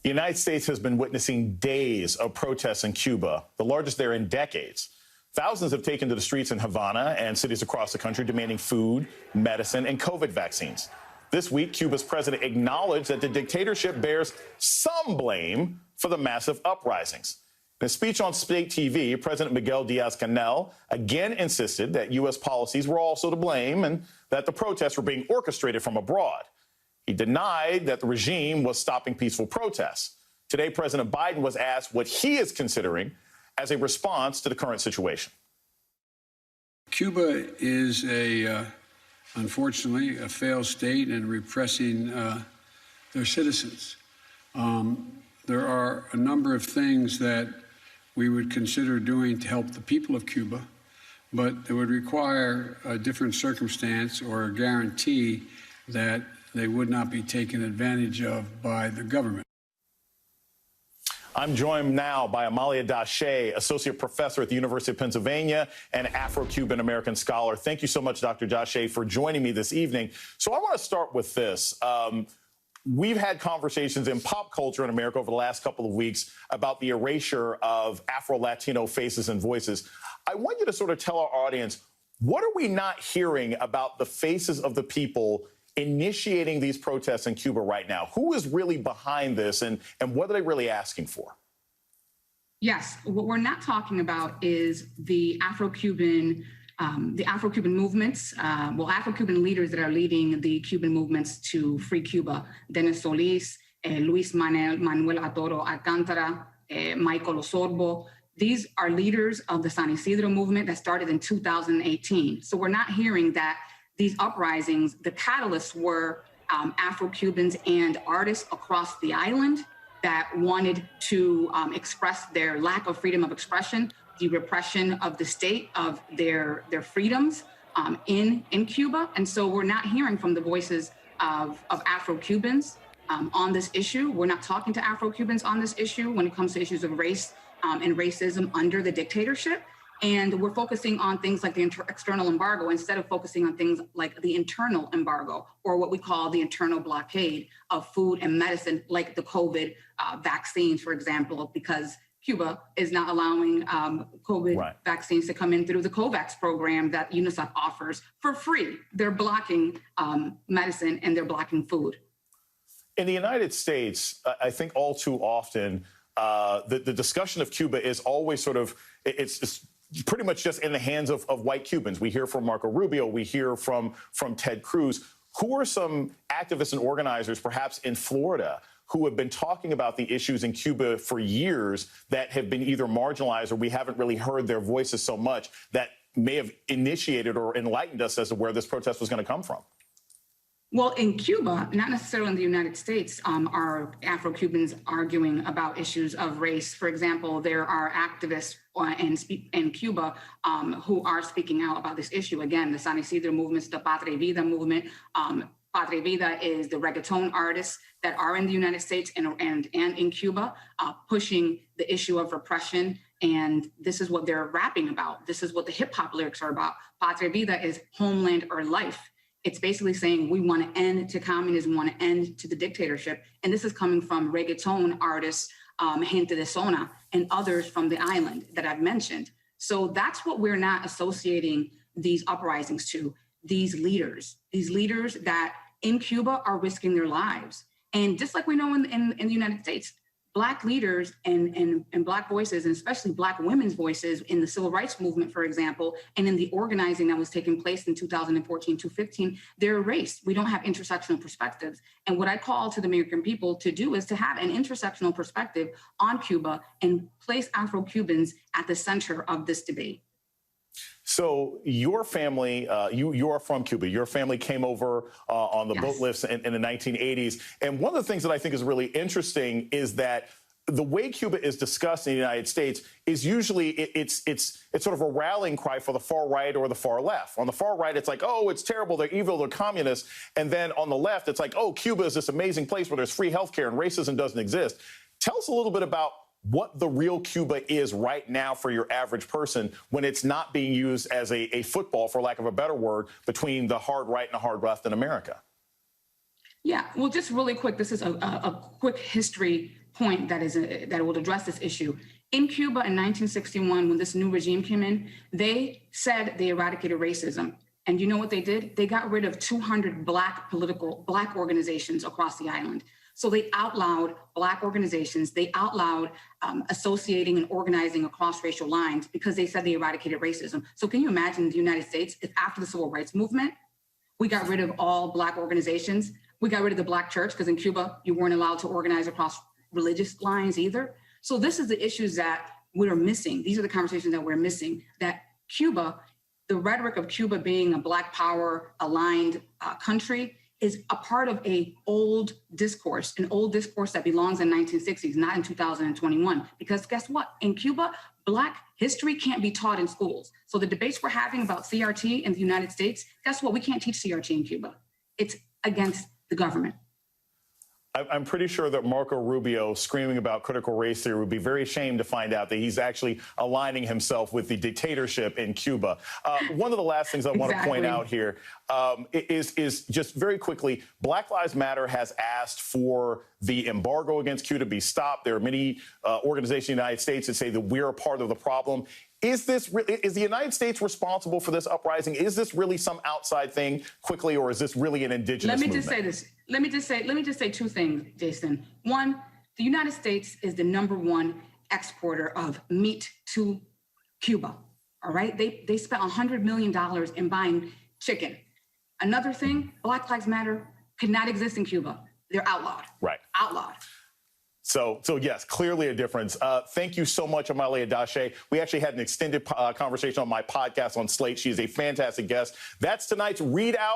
The United States has been witnessing days of protests in Cuba, the largest there in decades. Thousands have taken to the streets in Havana and cities across the country demanding food, medicine, and COVID vaccines. This week, Cuba's president acknowledged that the dictatorship bears some blame for the massive uprisings. In a speech on state TV, President Miguel Diaz-Canel again insisted that U.S. policies were also to blame and that the protests were being orchestrated from abroad. He denied that the regime was stopping peaceful protests. Today, President Biden was asked what he is considering as a response to the current situation. Cuba is unfortunately, a failed state and repressing their citizens. There are a number of things that we would consider doing to help the people of Cuba, but it would require a different circumstance or a guarantee that they would not be taken advantage of by the government. I'm joined now by Amalia Dache, associate professor at the University of Pennsylvania and Afro-Cuban American scholar. Thank you so much, Dr. Dache, for joining me this evening. So I want to start with this. We've had conversations in pop culture in America over the last couple of weeks about the erasure of Afro-Latino faces and voices. I want you to sort of tell our audience, what are we not hearing about the faces of the people initiating these protests in Cuba right now? Who is really behind this, and what are they really asking for? Yes, what we're not talking about is the Afro-Cuban movements, Afro-Cuban leaders that are leading the Cuban movements to free Cuba: Dennis Solis, Luis Manuel Atoro Alcantara, Michael Osorbo. These are leaders of the San Isidro movement that started in 2018. So we're not hearing that these uprisings, the catalysts were Afro-Cubans and artists across the island that wanted to express their lack of freedom of expression, the repression of the state of their freedoms in Cuba. And so we're not hearing from the voices of Afro-Cubans on this issue. We're not talking to Afro-Cubans on this issue when it comes to issues of race and racism under the dictatorship. And we're focusing on things like the external embargo instead of focusing on things like the internal embargo, or what we call the internal blockade of food and medicine, like the COVID vaccines, for example, because Cuba is not allowing COVID vaccines to come in through the COVAX program that UNICEF offers for free. They're blocking medicine and they're blocking food. In the United States, I think all too often, the discussion of Cuba is always sort of, it's pretty much just in the hands of white Cubans. We hear from Marco Rubio, we hear from Ted Cruz. Who are some activists and organizers, perhaps in Florida, who have been talking about the issues in Cuba for years that have been either marginalized or we haven't really heard their voices so much that may have initiated or enlightened us as to where this protest was going to come from? Well, in Cuba, not necessarily in the United States, are Afro-Cubans arguing about issues of race. For example, there are activists in Cuba who are speaking out about this issue. Again, the San Isidro movements, the Patria Vida movement. Patria Vida is the reggaeton artists that are in the United States and in Cuba, pushing the issue of repression. And this is what they're rapping about. This is what the hip hop lyrics are about. Patria Vida is homeland or life. It's basically saying we want to end to communism, we want to end to the dictatorship. And this is coming from reggaeton artists, Gente de Zona, and others from the island that I've mentioned. So that's what we're not associating these uprisings to, these leaders that in Cuba are risking their lives. And just like we know in the United States, Black leaders and Black voices, and especially Black women's voices in the civil rights movement, for example, and in the organizing that was taking place in 2014 to 15, they're erased. We don't have intersectional perspectives. And what I call to the American people to do is to have an intersectional perspective on Cuba and place Afro-Cubans at the center of this debate. So your family, you are from Cuba. Your family came over on the boat lifts in the 1980s. And one of the things that I think is really interesting is that the way Cuba is discussed in the United States is usually it's sort of a rallying cry for the far right or the far left. On the far right, it's like, oh, it's terrible, they're evil, they're communists. And then on the left, it's like, oh, Cuba is this amazing place where there's free healthcare and racism doesn't exist. Tell us a little bit about what the real Cuba is right now for your average person when it's not being used as a football, for lack of a better word, between the hard right and the hard left in America. Yeah, well, just really quick, this is a quick history point that will address this issue. In Cuba in 1961, when this new regime came in, they said they eradicated racism. And you know what they did? They got rid of 200 Black organizations across the island. So they outlawed Black organizations. They outlawed associating and organizing across racial lines because they said they eradicated racism. So can you imagine the United States if after the Civil Rights Movement, we got rid of all Black organizations? We got rid of the Black church because in Cuba, you weren't allowed to organize across religious lines either. So this is the issues that we're missing. These are the conversations that we're missing, that Cuba, the rhetoric of Cuba being a Black power aligned country is a part of an old discourse that belongs in 1960s, not in 2021. Because guess what? In Cuba, Black history can't be taught in schools. So the debates we're having about CRT in the United States, guess what? We can't teach CRT in Cuba. It's against the government. I'm pretty sure that Marco Rubio screaming about critical race theory would be very ashamed to find out that he's actually aligning himself with the dictatorship in Cuba. One of the last things I want to point out here is just very quickly, Black Lives Matter has asked for the embargo against Cuba to be stopped. There are many organizations in the United States that say that we're a part of the problem. Is the United States responsible for this uprising? Is this really some outside thing quickly, or is this really an indigenous movement? Let me just say two things, Jason. One, the United States is the #1 exporter of meat to Cuba. All right. They spent $100 million in buying chicken. Another thing, Black Lives Matter could not exist in Cuba. They're outlawed. Right. Outlawed. So yes, clearly a difference. Thank you so much, Amalia Dache. We actually had an extended conversation on my podcast on Slate. She is a fantastic guest. That's tonight's Read Out.